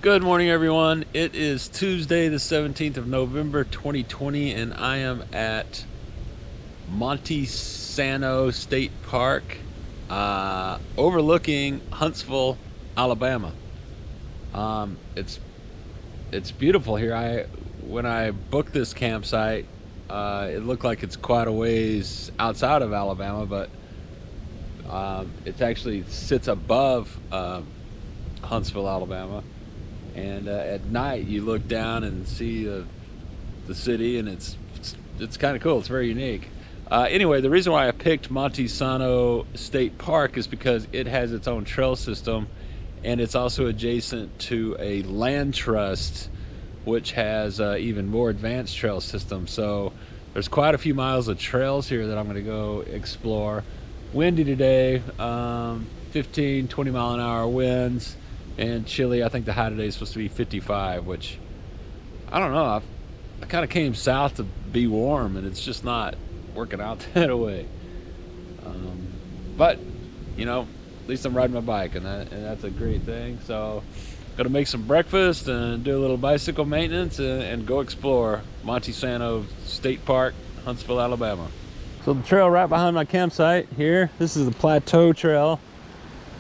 Good morning, everyone. It is Tuesday, the 17th of November, 2020, and I am at Monte Sano State Park, overlooking Huntsville, Alabama. It's beautiful here. When I booked this campsite, it looked like it's quite a ways outside of Alabama, but it actually sits above Huntsville, Alabama. And at night you look down and see the city, and it's kind of cool. It's very unique. Anyway, the reason why I picked Monte Sano State Park is because it has its own trail system, and it's also adjacent to a land trust which has even more advanced trail system. So there's quite a few miles of trails here that I'm going to go explore. Windy today, 15-20 mile an hour winds, and chilly. I think the high today is supposed to be 55, which I don't know. I kind of came south to be warm, and it's just not working out that way. But you know, at least I'm riding my bike, and that's a great thing. So gonna make some breakfast and do a little bicycle maintenance and go explore Monte Sano State Park, Huntsville, Alabama. So the trail right behind my campsite here, this is the Plateau Trail.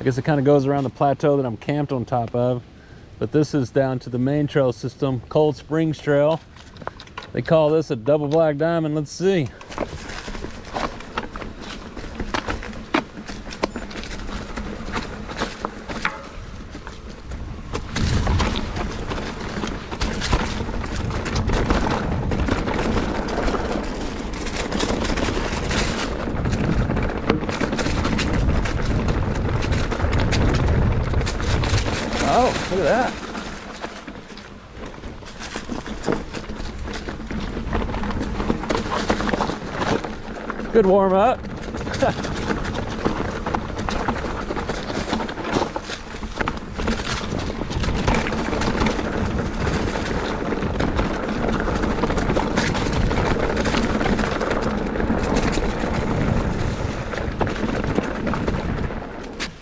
I guess it kind of goes around the plateau that I'm camped on top of. But this is down to the main trail system, Cold Springs Trail. They call this a double black diamond. Let's see. Oh, look at that. Good warm up.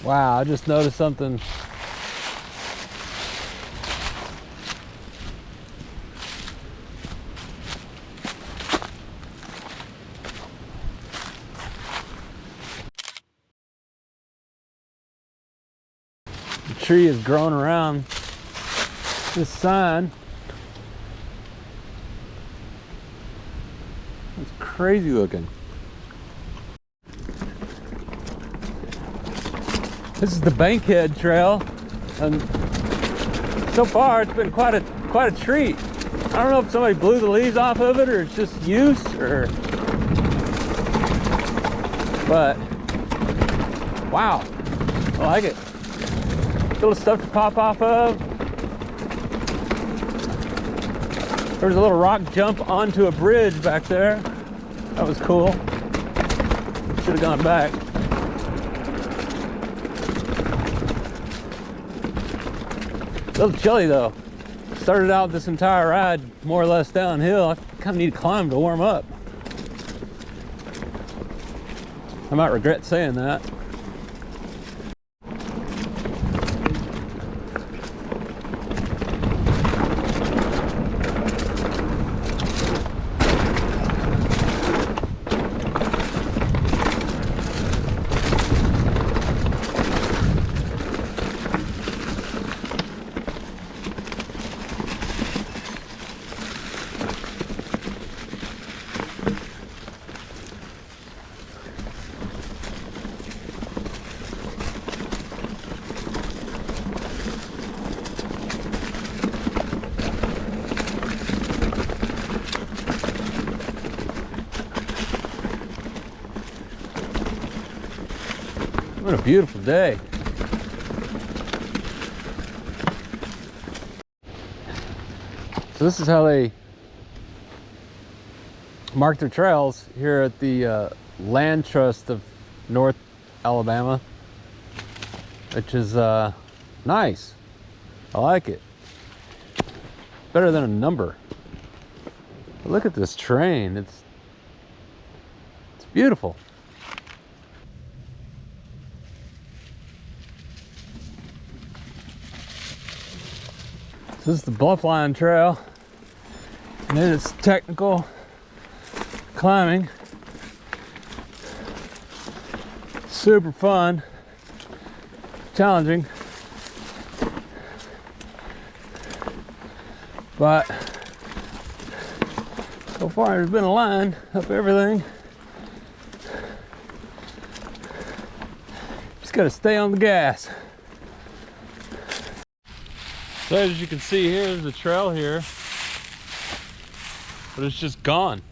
Wow, I just noticed something. The tree is growing around this sign. It's crazy looking. This is the Bankhead Trail, and so far it's been quite a treat. I don't know if somebody blew the leaves off of it or it's just use, but wow, I like it. Little stuff to pop off of. There's a little rock jump onto a bridge back there. That was cool. Should have gone back. A little chilly though. Started out this entire ride more or less downhill. I kind of need to climb to warm up. I might regret saying that. What a beautiful day. So this is how they mark their trails here at the Land Trust of North Alabama, which is nice. I like it. Better than a number. But look at this train. It's beautiful. This is the Bluff Line Trail, and then it's technical climbing. Super fun, challenging, but so far there's been a line up everything. Just gotta stay on the gas. So as you can see, here's the trail here, but it's just gone.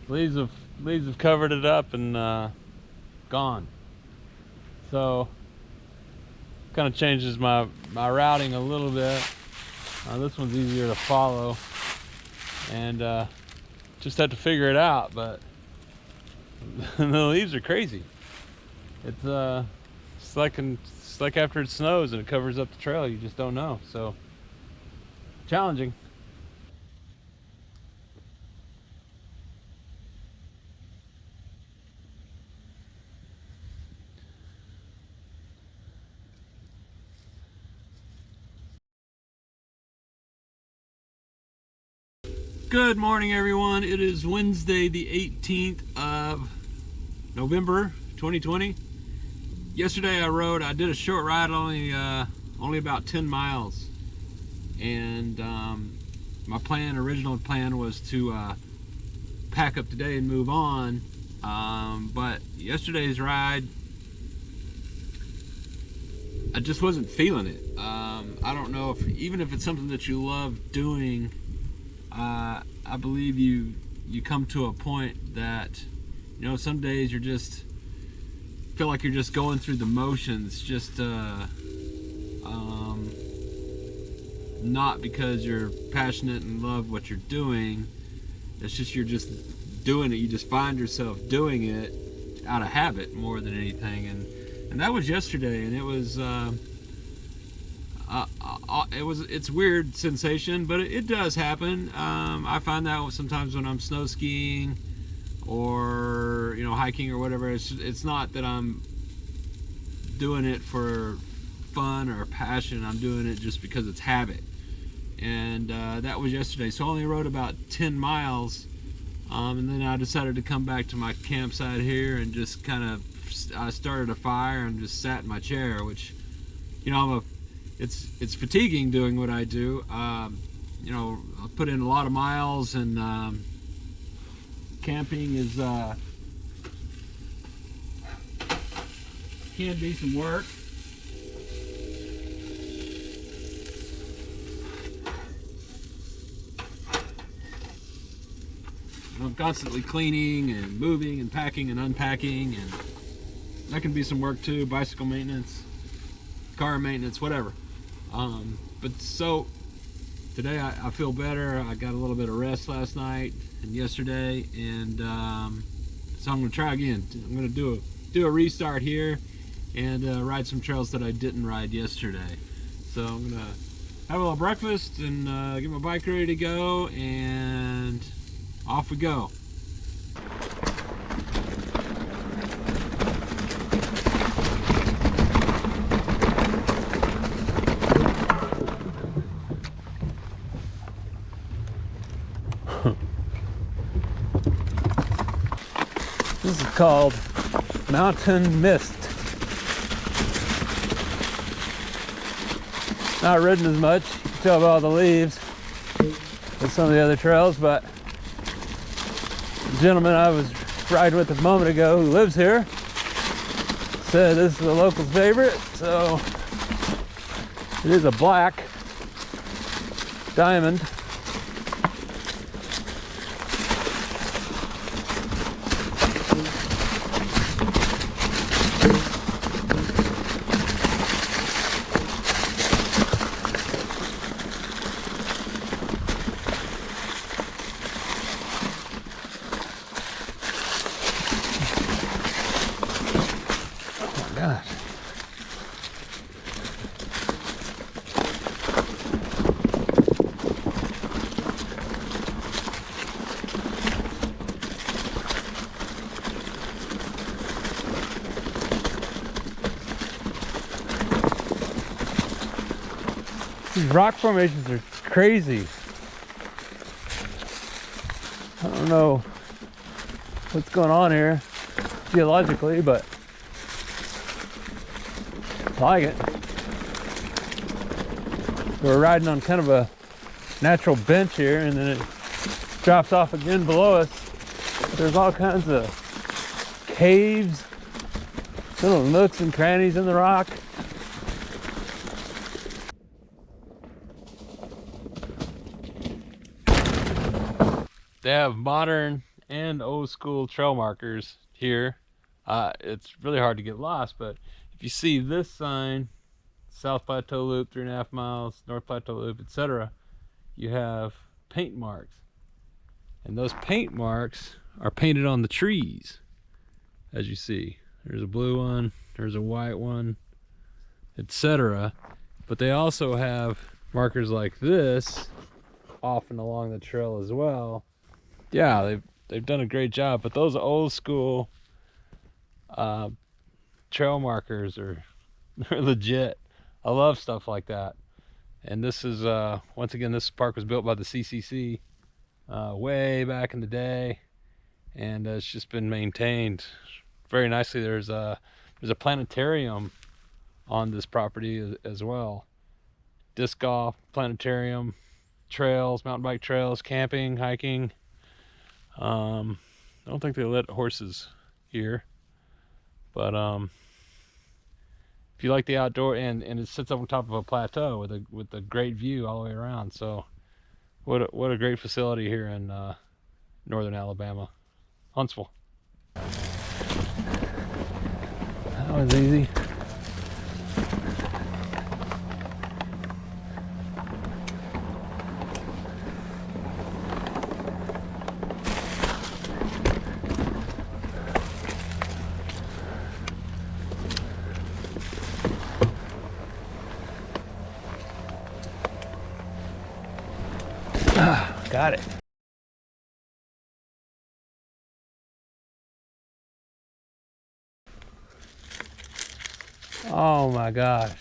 Leaves have covered it up and gone. So kind of changes my routing a little bit. This one's easier to follow, and just have to figure it out. But the leaves are crazy. It's like after it snows and it covers up the trail, you just don't know. So challenging. Good morning, everyone. It is Wednesday, the 18th of November, 2020. Yesterday I did a short ride, only about 10 miles. And my original plan was to pack up today and move on. But yesterday's ride, I just wasn't feeling it. I don't know even if it's something that you love doing, I believe you come to a point that, some days you're just feel like you're just going through the motions, just not because you're passionate and love what you're doing. It's just you're just doing it. You just find yourself doing it out of habit more than anything, and that was yesterday, and it's a weird sensation, but it does happen. I find that sometimes when I'm snow skiing or hiking or whatever, it's not that I'm doing it for fun or passion. I'm doing it just because it's habit, and that was yesterday. So I only rode about 10 miles, and then I decided to come back to my campsite here and just I started a fire and just sat in my chair, which it's fatiguing doing what I do. I put in a lot of miles, and camping is can be some work. I'm constantly cleaning and moving and packing and unpacking, and that can be some work too. Bicycle maintenance, car maintenance, whatever. But so today I feel better. I got a little bit of rest last night and yesterday, and so I'm going to try again. I'm going to do a restart here and ride some trails that I didn't ride yesterday. So I'm going to have a little breakfast and get my bike ready to go, and off we go. This is called Mountain Mist. Not ridden as much, you can tell by all the leaves, as some of the other trails, but the gentleman I was riding with a moment ago who lives here said this is a local favorite. So it is a black diamond. Gosh. These rock formations are crazy. I don't know what's going on here geologically, but I like it. We're riding on kind of a natural bench here, and then it drops off again below us. There's all kinds of caves, little nooks and crannies in the rock. They have modern and old school trail markers here. It's really hard to get lost, but if you see this sign, South Plateau Loop, 3.5 miles, North Plateau Loop, etc., you have paint marks. And those paint marks are painted on the trees, as you see. There's a blue one, there's a white one, etc. But they also have markers like this off and along the trail as well. Yeah, they've done a great job. But those old school trail markers are they're legit. I love stuff like that. And this is once again, this park was built by the CCC way back in the day, and it's just been maintained very nicely. There's a planetarium on this property as well. Disc golf, planetarium, trails, mountain bike trails, camping, hiking. I don't think they let horses here, but if you like the outdoor, and it sits up on top of a plateau with a great view all the way around. So what a great facility here in northern Alabama, Huntsville. That was easy. Got it. Oh my gosh.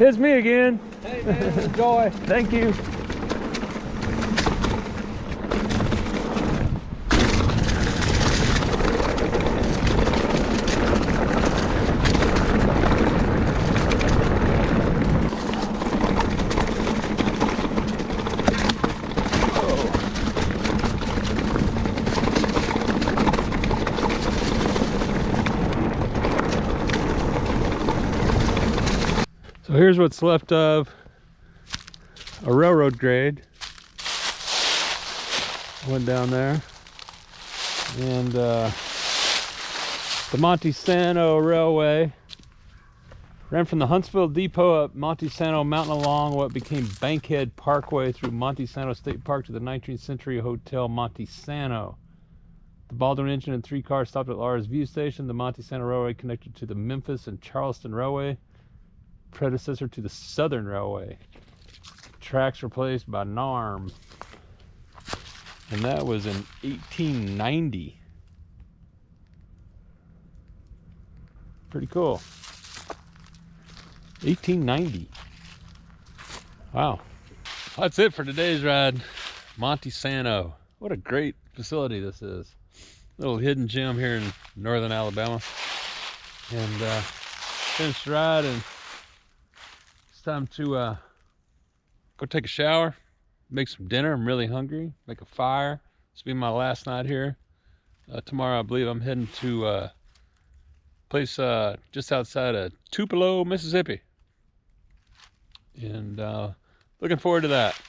It's me again. Hey man, enjoy. Thank you. So here's what's left of a railroad grade. Went down there, and the Monte Sano Railway ran from the Huntsville depot up Monte Sano Mountain along what became Bankhead Parkway through Monte Sano State Park to the 19th century Hotel Monte Sano. The Baldwin engine and 3 cars stopped at Laura's View Station. The Monte Sano Railway connected to the Memphis and Charleston Railway, predecessor to the Southern Railway. Tracks replaced by NARM. And that was in 1890. Pretty cool. 1890. Wow. That's it for today's ride. Monte Sano. What a great facility this is. Little hidden gem here in northern Alabama. And finished the ride, and it's time to go take a shower, make some dinner. I'm really hungry. Make a fire. This will be my last night here. Tomorrow I believe I'm heading to a place just outside of Tupelo, Mississippi. And looking forward to that.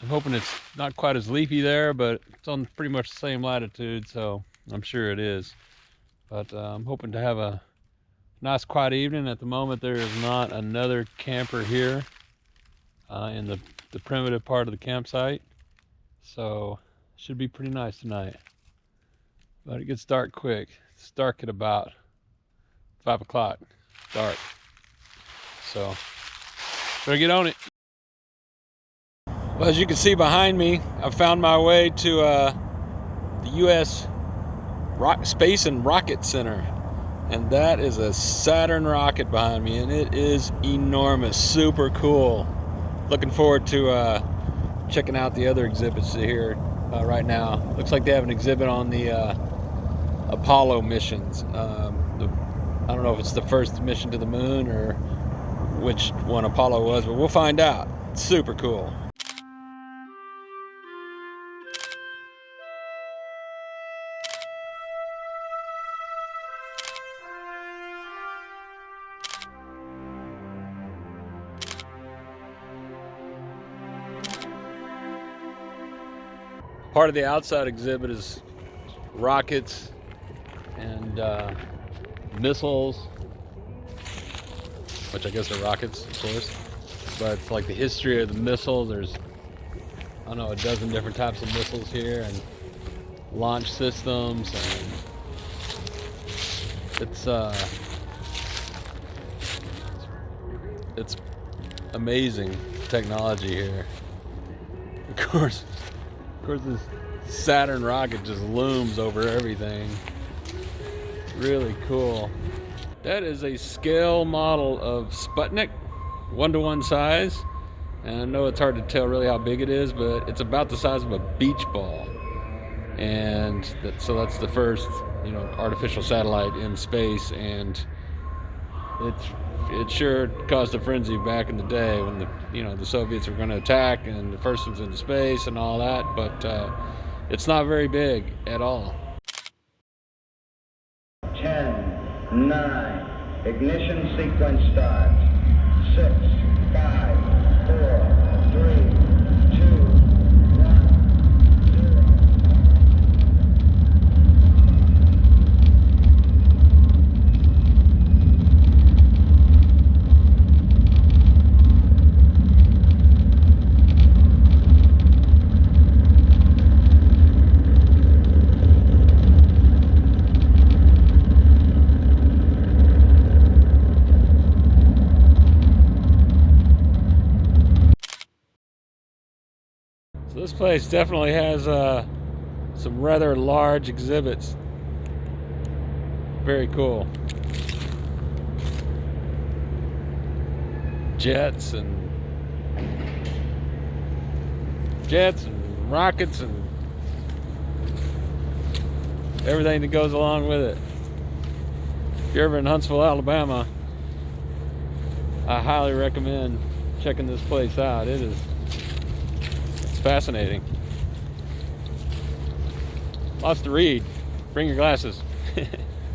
I'm hoping it's not quite as leafy there, but it's on pretty much the same latitude, so I'm sure it is. But I'm hoping to have a nice quiet evening. At the moment there is not another camper here in the primitive part of the campsite, so it should be pretty nice tonight. But it gets dark quick. It's dark at about 5 o'clock. Dark. So better get on it. Well, as you can see behind me, I found my way to the U.S. Space and Rocket Center. And that is a Saturn rocket behind me, and it is enormous, super cool. Looking forward to checking out the other exhibits here right now. Looks like they have an exhibit on the Apollo missions. I don't know if it's the first mission to the moon or which one Apollo was, but we'll find out. It's super cool. Part of the outside exhibit is rockets and missiles, which I guess are rockets, of course. But it's like the history of the missile. There's, I don't know, a dozen different types of missiles here, and launch systems, and it's amazing technology here. Of course, this Saturn rocket just looms over everything. It's really cool. That is a scale model of Sputnik, 1-to-1 size. And I know it's hard to tell really how big it is, but it's about the size of a beach ball. And so that's the first, artificial satellite in space. And it sure caused a frenzy back in the day when the Soviets were going to attack, and the first one's into space and all that. But it's not very big at all. 10, 9, ignition sequence start. 6, 5, 4, 3, 2, 1, 0. So this place definitely has some rather large exhibits. Very cool. Jets and rockets and everything that goes along with it. If you're ever in Huntsville, Alabama, I highly recommend checking this place out. It's fascinating. Lots to read. Bring your glasses.